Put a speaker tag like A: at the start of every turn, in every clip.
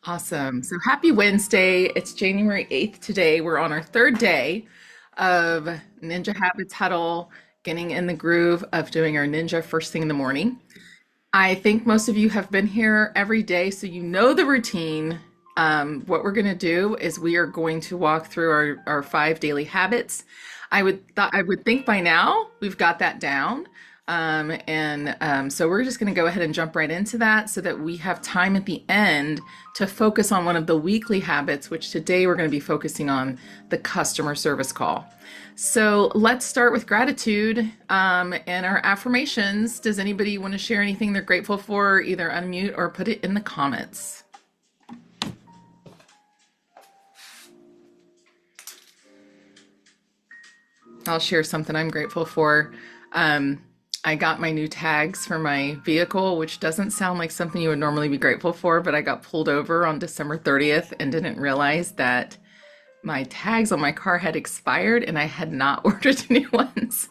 A: Awesome. So happy Wednesday. It's January 8th today. We're on our third day of Ninja Habits Huddle, getting in the groove of doing our ninja first thing in the morning. I think most of you have been here every day, so you know the routine. What we're going to do is we are going to walk through our five daily habits. I would think by now we've got that down. So we're just going to go ahead and jump right into that so that we have time at the end to focus on one of the weekly habits, which today we're going to be focusing on the customer service call. So let's start with gratitude and our affirmations. Does anybody want to share anything they're grateful for? Either unmute or put it in the comments. I'll share something I'm grateful for. Um, I got my new tags for my vehicle, which doesn't sound like something you would normally be grateful for, but I got pulled over on December 30th and didn't realize that my tags on my car had expired and I had not ordered new ones.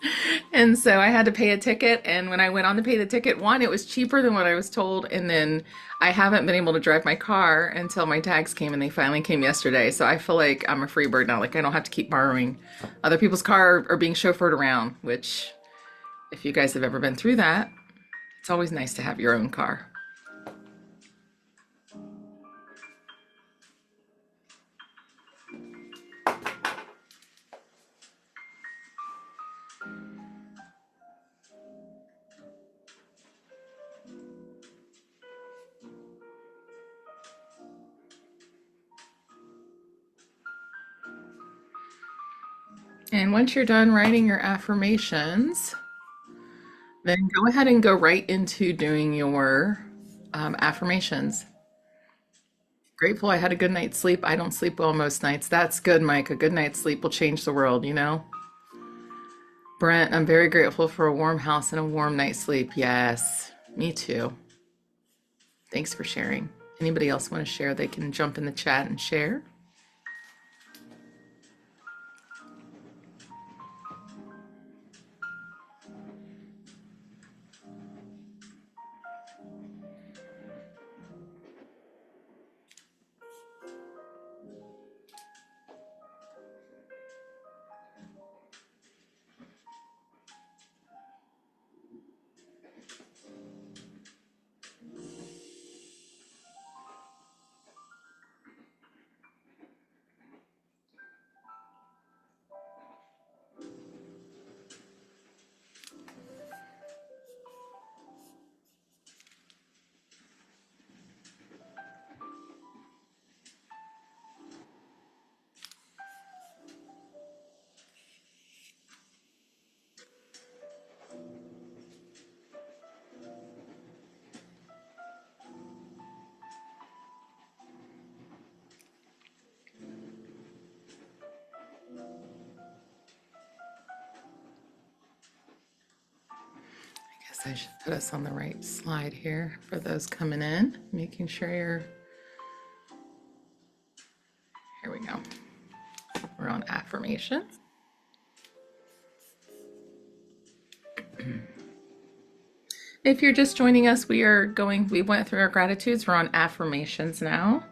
A: And so I had to pay a ticket. And when I went on to pay the ticket, one, it was cheaper than what I was told. And then I haven't been able to drive my car until my tags came, and they finally came yesterday. So I feel like I'm a free bird now. Like I don't have to keep borrowing other people's car or being chauffeured around, which, if you guys have ever been through that, it's always nice to have your own car. And once you're done writing your affirmations, then go ahead and go right into doing your affirmations. Grateful I had a good night's sleep. I don't sleep well most nights. That's good, Mike. A good night's sleep will change the world, you know? Brent, I'm very grateful for a warm house and a warm night's sleep. Yes, me too. Thanks for sharing. Anybody else want to share? They can jump in the chat and share. I guess I should put us on the right slide here for those coming in, making sure you're. Here we go. We're on affirmations. If you're just joining us, we went through our gratitudes. We're on affirmations now.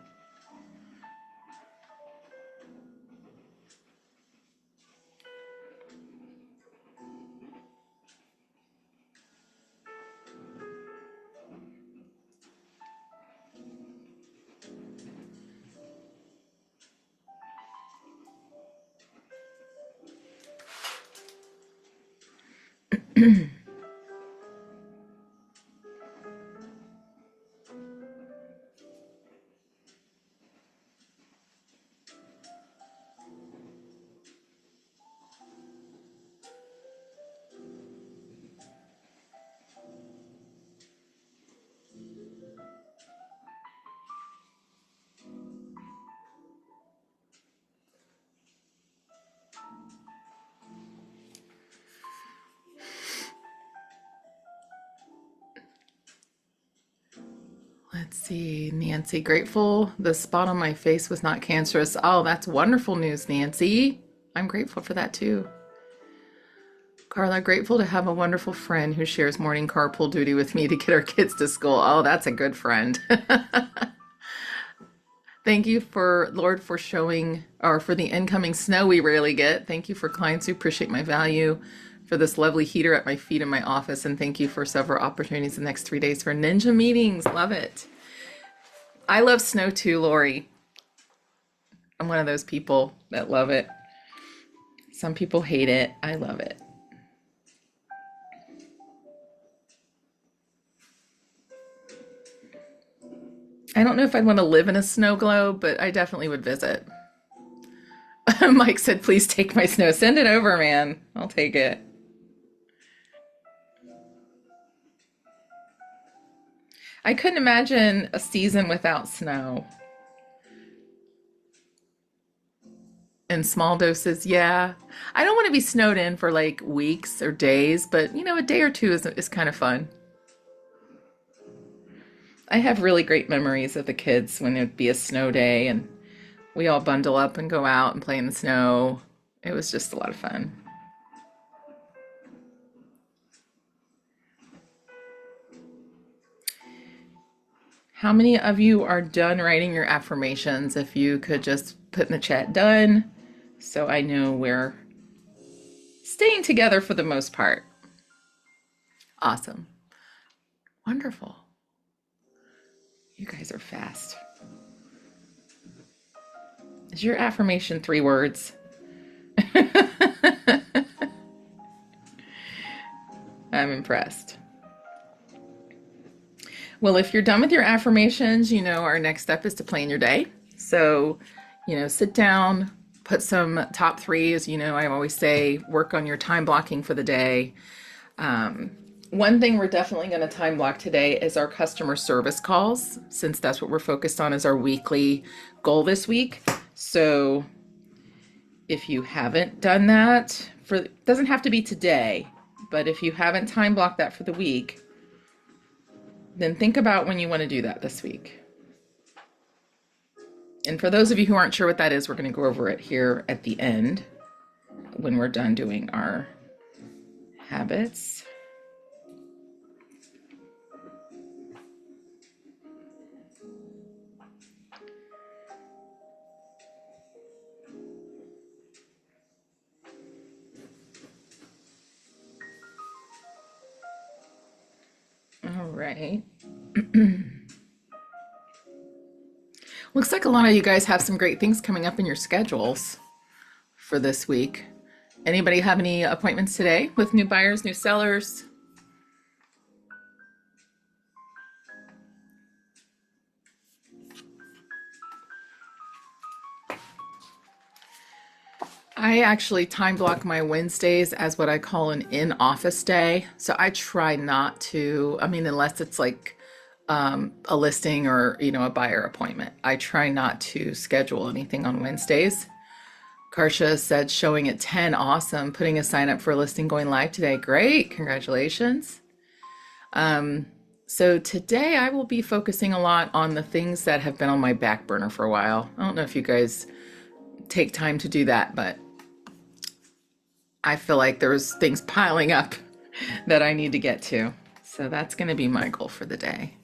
A: Let's see, Nancy, grateful the spot on my face was not cancerous. Oh, that's wonderful news, Nancy. I'm grateful for that too. Carla, grateful to have a wonderful friend who shares morning carpool duty with me to get our kids to school. Oh, that's a good friend. Thank you for Lord for showing or for the incoming snow we rarely get. Thank you for clients who appreciate my value, for this lovely heater at my feet in my office, and thank you for several opportunities the next 3 days for ninja meetings. Love it. I love snow too, Lori. I'm one of those people that love it. Some people hate it. I love it. I don't know if I'd want to live in a snow globe, but I definitely would visit. Mike said, please take my snow. Send it over, man. I'll take it. I couldn't imagine a season without snow. In small doses, yeah. I don't want to be snowed in for like weeks or days, but a day or two is kind of fun. I have really great memories of the kids when it would be a snow day and we all bundle up and go out and play in the snow. It was just a lot of fun. How many of you are done writing your affirmations? If you could just put in the chat done, so I know we're staying together for the most part. Awesome. Wonderful. You guys are fast. Is your affirmation 3 words? I'm impressed. Well, if you're done with your affirmations, our next step is to plan your day. So, sit down, put some top 3, as I always say, work on your time blocking for the day. One thing we're definitely going to time block today is our customer service calls, since that's what we're focused on as our weekly goal this week. So if you haven't done that, it doesn't have to be today, but if you haven't time blocked that for the week, then think about when you want to do that this week. And for those of you who aren't sure what that is, we're going to go over it here at the end when we're done doing our habits. All right. Looks like a lot of you guys have some great things coming up in your schedules for this week. Anybody have any appointments today with new buyers, new sellers? I actually time block my Wednesdays as what I call an in-office day. So I try not to, unless it's like a listing or, a buyer appointment, I try not to schedule anything on Wednesdays. Karsha said showing at 10, awesome. Putting a sign up for a listing going live today. Great, congratulations. So today I will be focusing a lot on the things that have been on my back burner for a while. I don't know if you guys take time to do that, but I feel like there's things piling up that I need to get to. So that's going to be my goal for the day.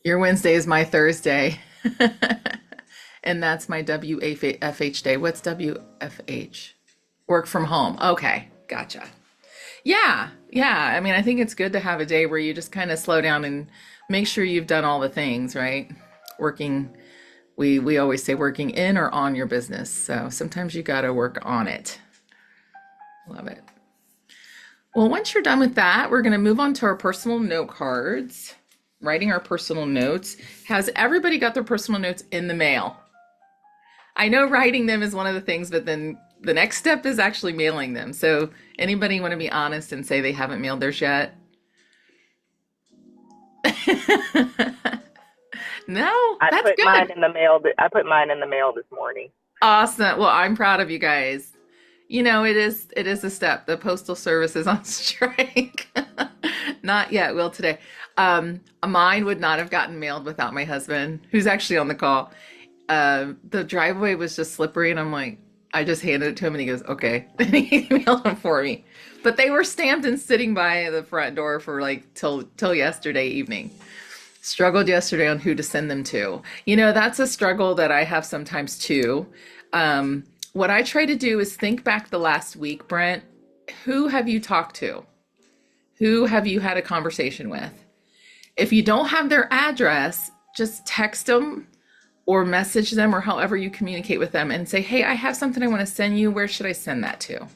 A: Your Wednesday is my Thursday. And that's my WFH day. What's WFH? Work from home. Okay, gotcha. Yeah. I think it's good to have a day where you just kind of slow down and make sure you've done all the things, right? Working, we always say working in or on your business. So sometimes you got to work on it. Love it. Well, once you're done with that, we're going to move on to our personal note cards. Writing our personal notes. Has everybody got their personal notes in the mail? I know writing them is one of the things, but then the next step is actually mailing them. So anybody want to be honest and say they haven't mailed theirs yet? No,
B: I
A: that's
B: put
A: good.
B: mine in the mail. I put mine in the mail this morning.
A: Awesome. Well, I'm proud of you guys. It is a step. The Postal Service is on strike. Not yet, will today. Mine would not have gotten mailed without my husband, who's actually on the call. The driveway was just slippery, and I'm like, I just handed it to him, and he goes, okay. And he mailed them for me. But they were stamped and sitting by the front door for like till yesterday evening. Struggled yesterday on who to send them to. That's a struggle that I have sometimes too. What I try to do is think back the last week, Brent. Who have you talked to? Who have you had a conversation with? If you don't have their address, just text them or message them or however you communicate with them and say, hey, I have something I want to send you. Where should I send that to?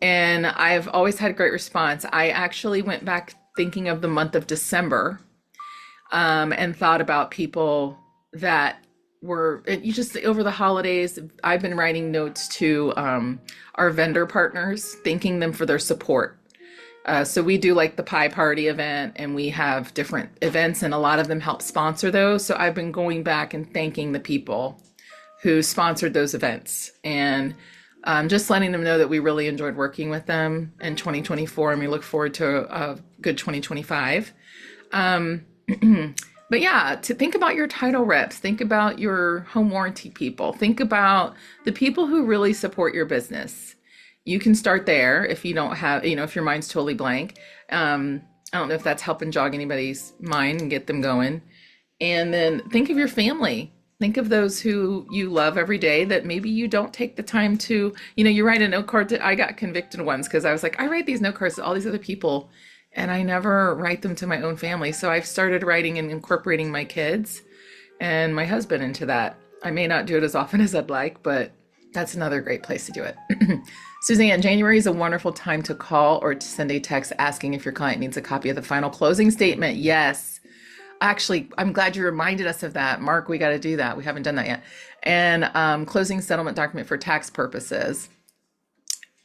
A: And I've always had a great response. I actually went back thinking of the month of December, and thought about people that were, you just over the holidays, I've been writing notes to our vendor partners, thanking them for their support. So we do like the pie party event and we have different events and a lot of them help sponsor those. So I've been going back and thanking the people who sponsored those events and just letting them know that we really enjoyed working with them in 2024 and we look forward to a good 2025. But yeah, to think about your title reps, think about your home warranty people, think about the people who really support your business. You can start there if you don't have, if your mind's totally blank. I don't know if that's helping jog anybody's mind and get them going. And then think of your family. Think of those who you love every day that maybe you don't take the time to, you write a note card. I got convicted once because I was like, I write these note cards to all these other people and I never write them to my own family. So I've started writing and incorporating my kids and my husband into that. I may not do it as often as I'd like, but that's another great place to do it. Suzanne, January is a wonderful time to call or to send a text asking if your client needs a copy of the final closing statement. Yes. Actually, I'm glad you reminded us of that. Mark, we got to do that. We haven't done that yet. And closing settlement document for tax purposes.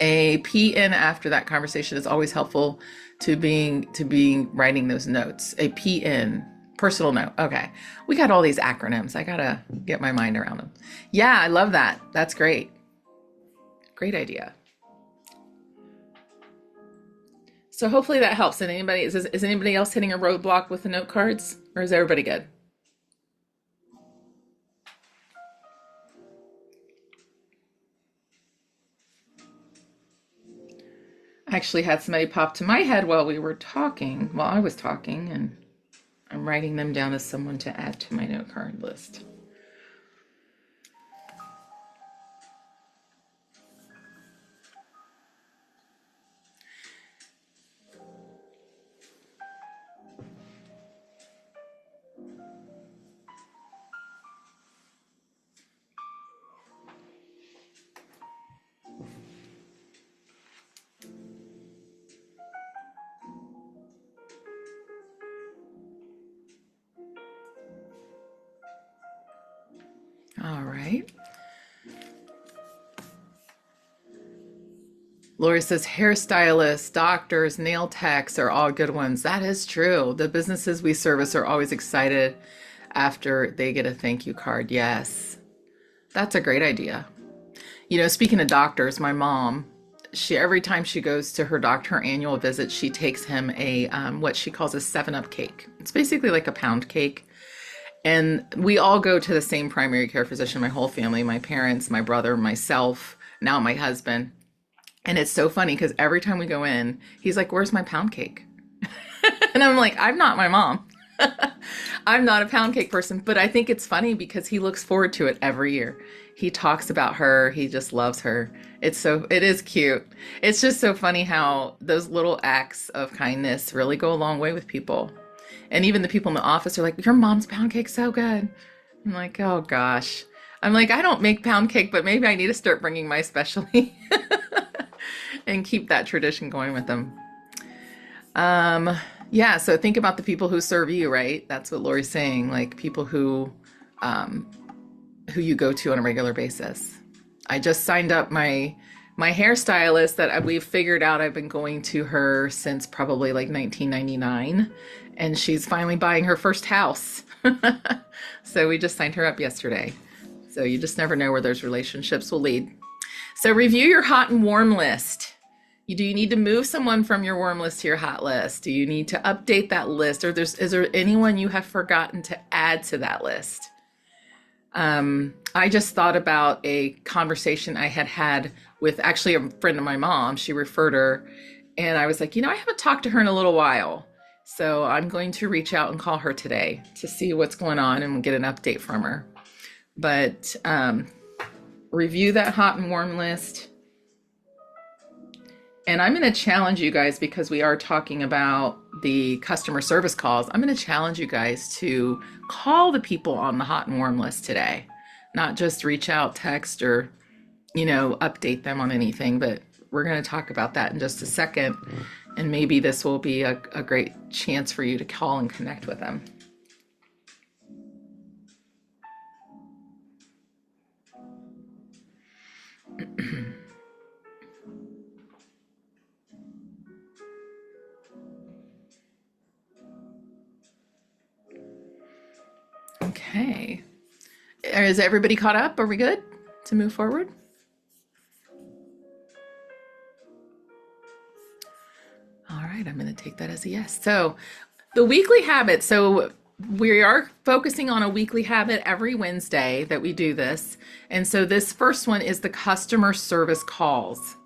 A: A PN after that conversation is always helpful to being writing those notes. A PN, personal note. Okay. We got all these acronyms. I got to get my mind around them. Yeah, I love that. That's great. Great idea. So hopefully that helps. And is anybody else hitting a roadblock with the note cards or is everybody good? I actually had somebody pop to my head while I was talking, and I'm writing them down as someone to add to my note card list. All right. Lori says hairstylists, doctors, nail techs are all good ones. That is true. The businesses we service are always excited after they get a thank you card. Yes, that's a great idea. Speaking of doctors, my mom, she every time she goes to her doctor, her annual visit, she takes him a what she calls a 7-Up cake. It's basically like a pound cake. And we all go to the same primary care physician, my whole family, my parents, my brother, myself, now my husband. And it's so funny because every time we go in, he's like, where's my pound cake? And I'm like, I'm not my mom. I'm not a pound cake person, but I think it's funny because he looks forward to it every year. He talks about her. He just loves her. It is cute. It's just so funny how those little acts of kindness really go a long way with people. And even the people in the office are like, your mom's pound cake's so good. I'm like, oh gosh. I'm like, I don't make pound cake, but maybe I need to start bringing my specialty and keep that tradition going with them. Yeah, so think about the people who serve you, right? That's what Lori's saying, like people who you go to on a regular basis. I just signed up my hairstylist that we've figured out. I've been going to her since probably like 1999, and she's finally buying her first house. So we just signed her up yesterday. So you just never know where those relationships will lead. So review your hot and warm list. Do you need to move someone from your warm list to your hot list? Do you need to update that list? Or is there anyone you have forgotten to add to that list? I just thought about a conversation I had with actually a friend of my mom. She referred her, and I was like, I haven't talked to her in a little while. So I'm going to reach out and call her today to see what's going on and get an update from her. But review that hot and warm list. And I'm going to challenge you guys, because we are talking about the customer service calls. I'm going to challenge you guys to call the people on the hot and warm list today, not just reach out, text, or, update them on anything. But we're going to talk about that in just a second. And maybe this will be a great chance for you to call and connect with them. Okay. Is everybody caught up? Are we good to move forward? All right, I'm going to take that as a yes. So, the weekly habit. So, we are focusing on a weekly habit every Wednesday that we do this. And so, this first one is the customer service calls.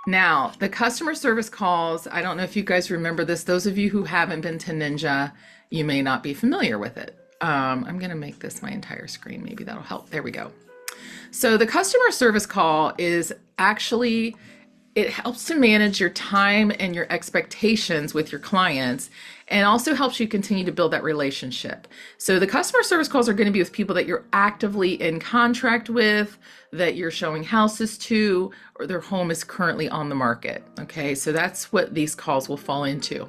A: Now, the customer service calls, I don't know if you guys remember this. Those of you who haven't been to Ninja, you may not be familiar with it. I'm going to make this my entire screen. Maybe that'll help. There we go. So the customer service call is actually, it helps to manage your time and your expectations with your clients, and also helps you continue to build that relationship. So the customer service calls are going to be with people that you're actively in contract with, that you're showing houses to, or their home is currently on the market. Okay, so that's what these calls will fall into.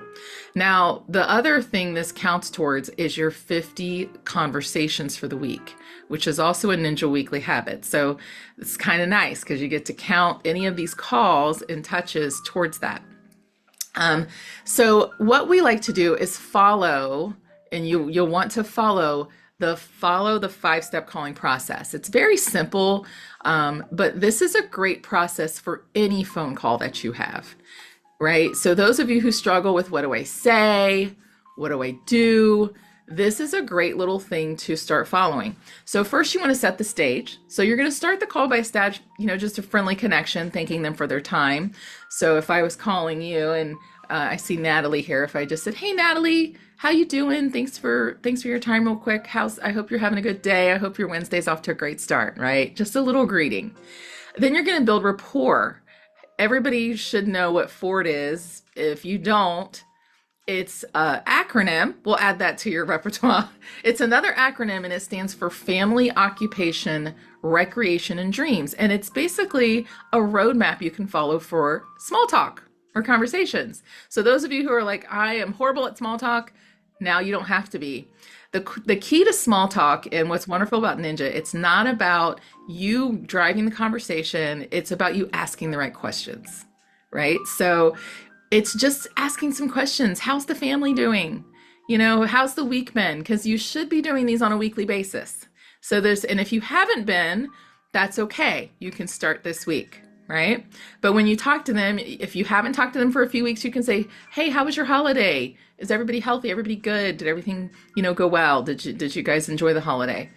A: Now, the other thing this counts towards is your 50 conversations for the week, which is also a Ninja weekly habit. So it's kind of nice because you get to count any of these calls and touches towards that. So what we like to do is follow, and you'll want to follow the 5-step calling process. It's very simple, but this is a great process for any phone call that you have, right? So those of you who struggle with what do I say, what do I do, this is a great little thing to start following. So first you want to set the stage. So you're going to start the call by just a friendly connection, thanking them for their time. So if I was calling you and I see Natalie here, if I just said, "Hey Natalie, how you doing? Thanks for your time real quick. I hope you're having a good day. I hope your Wednesday's off to a great start," right? Just a little greeting. Then you're going to build rapport. Everybody should know what FORD is. If you don't, it's an acronym. We'll add that to your repertoire. It's another acronym, and it stands for Family, Occupation, Recreation, and Dreams. And it's basically a roadmap you can follow for small talk or conversations. So those of you who are like, "I am horrible at small talk," now you don't have to be. The key to small talk, and what's wonderful about Ninja, it's not about you driving the conversation. It's about you asking the right questions, right? So it's just asking some questions. How's the family doing? How's the week been? Because you should be doing these on a weekly basis. And if you haven't been, that's okay. You can start this week, right? But when you talk to them, if you haven't talked to them for a few weeks, you can say, "Hey, how was your holiday? Is everybody healthy? Everybody good? Did everything, go well? Did you guys enjoy the holiday?"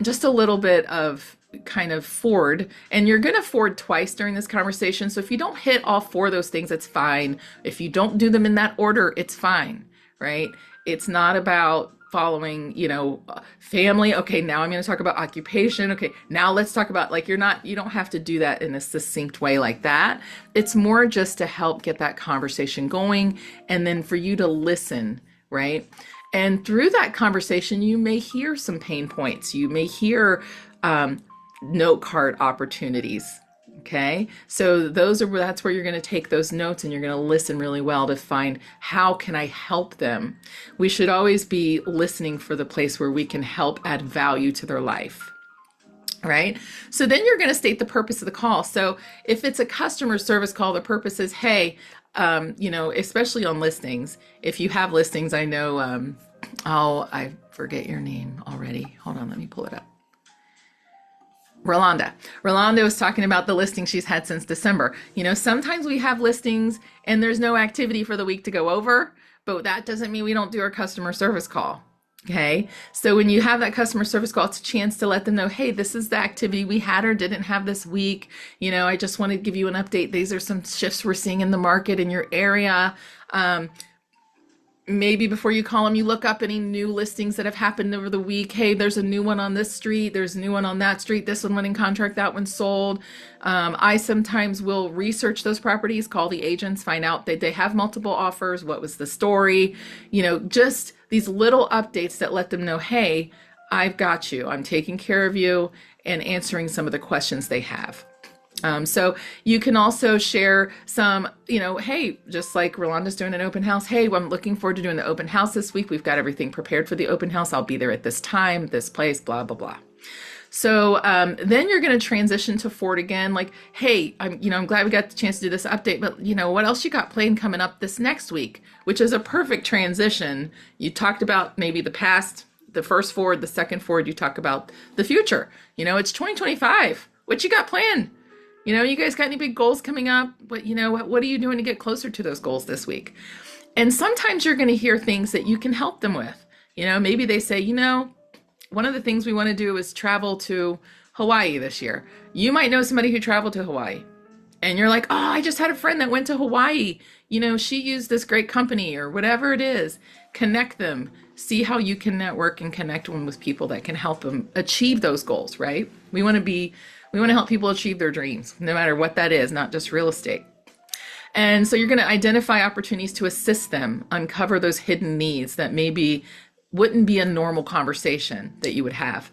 A: Just a little bit of kind of forward, and you're going to forward twice during this conversation. So if you don't hit all four of those things, it's fine. If you don't do them in that order, it's fine, right? It's not about following, family. Okay, now I'm going to talk about occupation. Okay, now let's talk about, you don't have to do that in a succinct way like that. It's more just to help get that conversation going, and then for you to listen, right? And through that conversation, you may hear some pain points. You may hear note card opportunities. Okay, so that's where you're going to take those notes, and you're going to listen really well to find, how can I help them? We should always be listening for the place where we can help add value to their life. Right? So then you're going to state the purpose of the call. So if it's a customer service call, the purpose is, hey, especially on listings, if you have listings, I know, I forget your name already. Hold on, let me pull it up. Rolanda was talking about the listing she's had since December. Sometimes we have listings and there's no activity for the week to go over, but that doesn't mean we don't do our customer service call. Okay. So when you have that customer service call, it's a chance to let them know, hey, this is the activity we had or didn't have this week. I just wanted to give you an update. These are some shifts we're seeing in the market in your area. maybe before you call them, you look up any new listings that have happened over the week. Hey, there's a new one on this street. There's a new one on that street. This one went in contract. That one sold. I sometimes will research those properties, call the agents, find out that they have multiple offers. What was the story? Just these little updates that let them know, hey, I've got you. I'm taking care of you and answering some of the questions they have. So you can also share some, hey, just like Rolanda's doing an open house. Hey, I'm looking forward to doing the open house this week. We've got everything prepared for the open house. I'll be there at this time, this place, blah, blah, blah. So then you're going to transition to Ford again. Like, hey, I'm glad we got the chance to do this update, but what else you got planned coming up this next week, which is a perfect transition. You talked about maybe the past, the first Ford, the second Ford. You talk about the future. It's 2025. What you got planned? You guys got any big goals coming up? What are you doing to get closer to those goals this week? And sometimes you're going to hear things that you can help them with. Maybe they say, one of the things we want to do is travel to Hawaii this year. You might know somebody who traveled to Hawaii. And you're like, oh, I just had a friend that went to Hawaii. She used this great company or whatever it is. Connect them. See how you can network and connect them with people that can help them achieve those goals, right? We want to help people achieve their dreams, no matter what that is, not just real estate. And so you're going to identify opportunities to assist them uncover those hidden needs that maybe wouldn't be a normal conversation that you would have.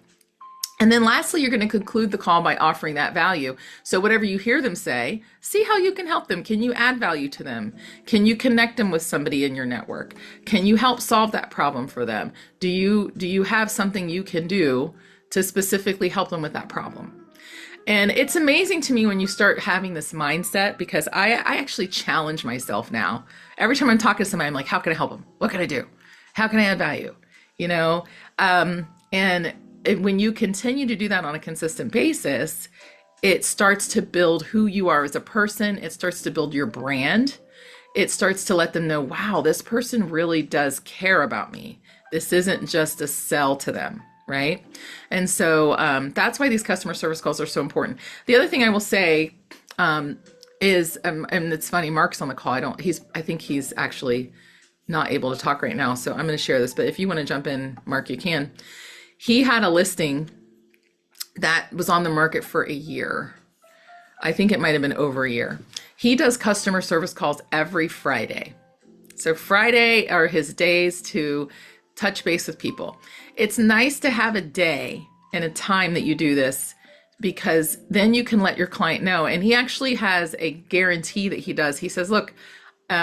A: And then lastly, you're going to conclude the call by offering that value. So whatever you hear them say, see how you can help them. Can you add value to them? Can you connect them with somebody in your network? Can you help solve that problem for them? Do you have something you can do to specifically help them with that problem? And it's amazing to me when you start having this mindset, because I actually challenge myself now. Every time I'm talking to somebody, I'm like, how can I help them? What can I do? How can I add value? When you continue to do that on a consistent basis, it starts to build who you are as a person. It starts to build your brand. It starts to let them know, wow, this person really does care about me. This isn't just a sell to them. Right. And so that's why these customer service calls are so important. The other thing I will say is, and it's funny, Mark's on the call. I think he's actually not able to talk right now. So I'm going to share this. But if you want to jump in, Mark, you can. He had a listing that was on the market for a year. I think it might have been over a year. He does customer service calls every Friday. So Friday are his days to touch base with people. It's nice to have a day and a time that you do this, because then you can let your client know. And he actually has a guarantee that he does. He says, look,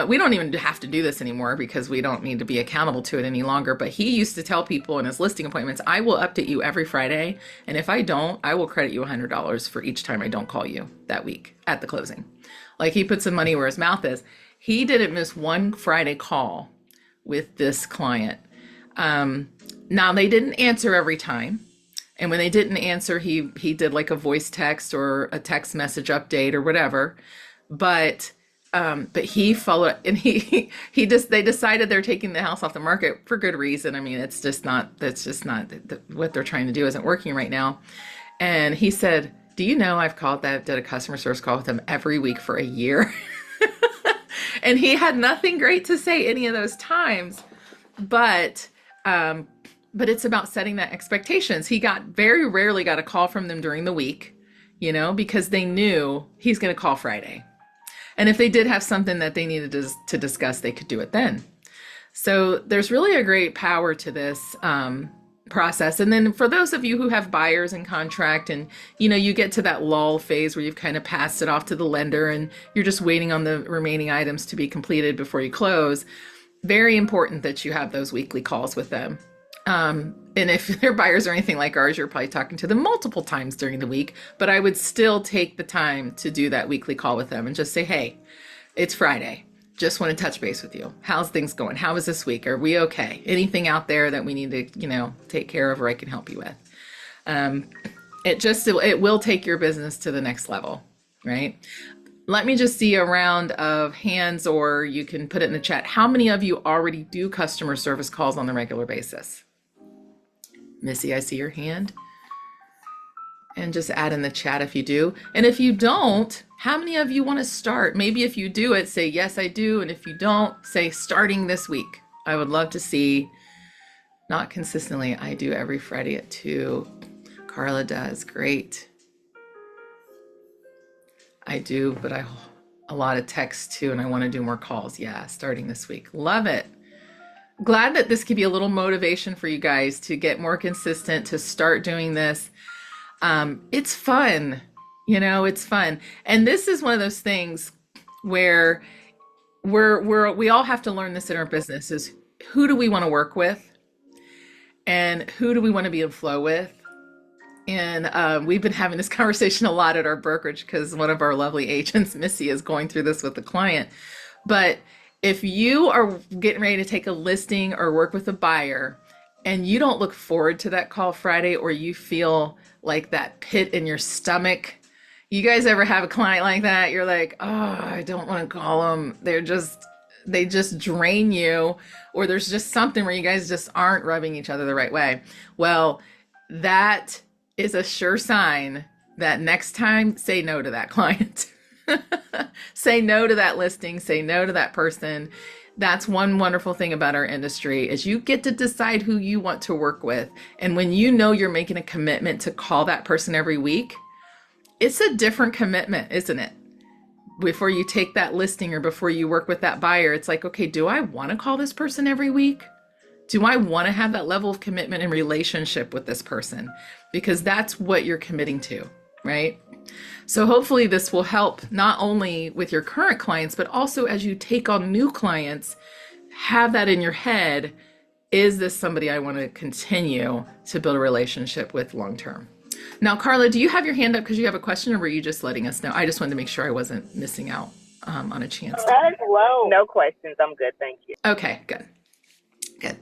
A: we don't even have to do this anymore because we don't need to be accountable to it any longer. But he used to tell people in his listing appointments, I will update you every Friday. And if I don't, I will credit you $100 for each time I don't call you that week at the closing. Like, he put some money where his mouth is. He didn't miss one Friday call with this client. Now they didn't answer every time. And when they didn't answer, he did like a voice text or a text message update or whatever. But he followed, and they decided they're taking the house off the market for good reason. I mean, that's just not what they're trying to do isn't working right now. And he said, do you know I've did a customer service call with him every week for a year? And he had nothing great to say any of those times, but it's about setting that expectations. He very rarely got a call from them during the week, because they knew he's going to call Friday. And if they did have something that they needed to discuss, they could do it then. So there's really a great power to this process. And then for those of you who have buyers in contract and, you get to that lull phase where you've kind of passed it off to the lender and you're just waiting on the remaining items to be completed before you close, very important that you have those weekly calls with them. And if their buyers are anything like ours, you're probably talking to them multiple times during the week, but I would still take the time to do that weekly call with them and just say, hey, it's Friday. Just want to touch base with you. How's things going? How was this week? Are we okay? Anything out there that we need to, take care of or I can help you with? It will take your business to the next level, right? Let me just see a round of hands, or you can put it in the chat. How many of you already do customer service calls on the regular basis? Missy, I see your hand. And just add in the chat if you do. And if you don't, how many of you want to start? Maybe if you do it, say, yes, I do. And if you don't, say, starting this week. I would love to see, not consistently, I do every Friday at 2. Carla does. Great. I do, but I a lot of text too, and I want to do more calls. Yeah, starting this week. Love it. Glad that this could be a little motivation for you guys to get more consistent, to start doing this. It's fun. It's fun. And this is one of those things where we all have to learn this in our business is who do we want to work with and who do we want to be in flow with? And we've been having this conversation a lot at our brokerage because one of our lovely agents, Missy, is going through this with the client. But if you are getting ready to take a listing or work with a buyer and you don't look forward to that call Friday, or you feel like that pit in your stomach, you guys ever have a client like that? You're like, oh, I don't want to call them. They just drain you, or there's just something where you guys just aren't rubbing each other the right way. Well, that is a sure sign that next time, say no to that client. Say no to that listing, say no to that person. That's one wonderful thing about our industry is you get to decide who you want to work with. And when you know you're making a commitment to call that person every week, it's a different commitment, isn't it? Before you take that listing or before you work with that buyer, it's like, okay, do I want to call this person every week? Do I want to have that level of commitment and relationship with this person? Because that's what you're committing to, right? So hopefully this will help not only with your current clients, but also as you take on new clients, have that in your head. Is this somebody I want to continue to build a relationship with long term? Now, Carla, do you have your hand up because you have a question, or were you just letting us know? I just wanted to make sure I wasn't missing out on a chance.
B: Well, no questions. I'm good. Thank you.
A: Okay, good. Good.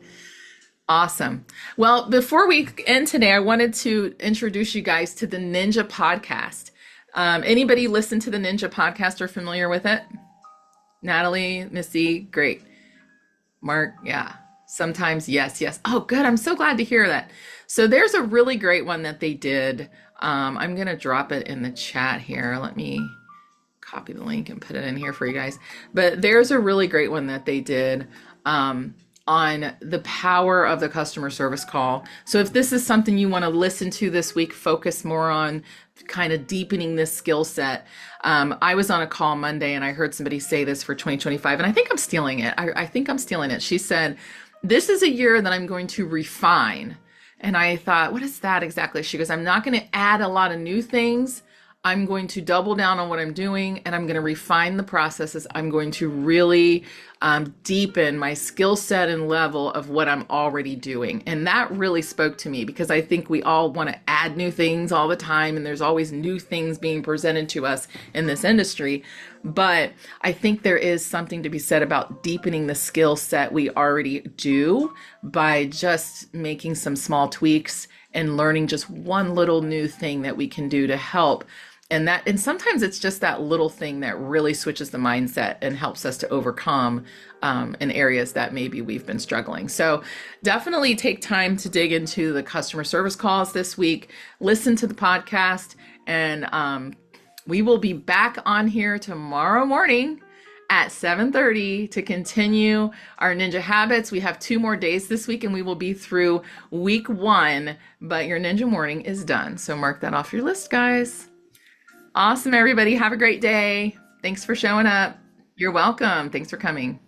A: Awesome. Well, before we end today, I wanted to introduce you guys to the Ninja podcast. Anybody listen to the Ninja podcast or familiar with it? Natalie, Missy, great. Mark, yeah. Sometimes, yes. Oh, good. I'm so glad to hear that. So there's a really great one that they did. I'm going to drop it in the chat here. Let me copy the link and put it in here for you guys. But there's a really great one that they did on the power of the customer service call. So if this is something you want to listen to this week, focus more on kind of deepening this skill set. I was on a call Monday and I heard somebody say this for 2025, and I think I'm stealing it. I think I'm stealing it. She said, this is a year that I'm going to refine. And I thought, what is that exactly? She goes, I'm not going to add a lot of new things. I'm going to double down on what I'm doing, and I'm going to refine the processes. I'm going to really deepen my skill set and level of what I'm already doing. And that really spoke to me because I think we all want to add new things all the time, and there's always new things being presented to us in this industry. But I think there is something to be said about deepening the skill set we already do by just making some small tweaks and learning just one little new thing that we can do to help. And sometimes it's just that little thing that really switches the mindset and helps us to overcome in areas that maybe we've been struggling. So definitely take time to dig into the customer service calls this week, listen to the podcast, and we will be back on here tomorrow morning at 7:30 to continue our Ninja Habits. We have 2 more days this week and we will be through week 1, but your Ninja Morning is done. So mark that off your list, guys. Awesome, everybody. Have a great day. Thanks for showing up. You're welcome. Thanks for coming.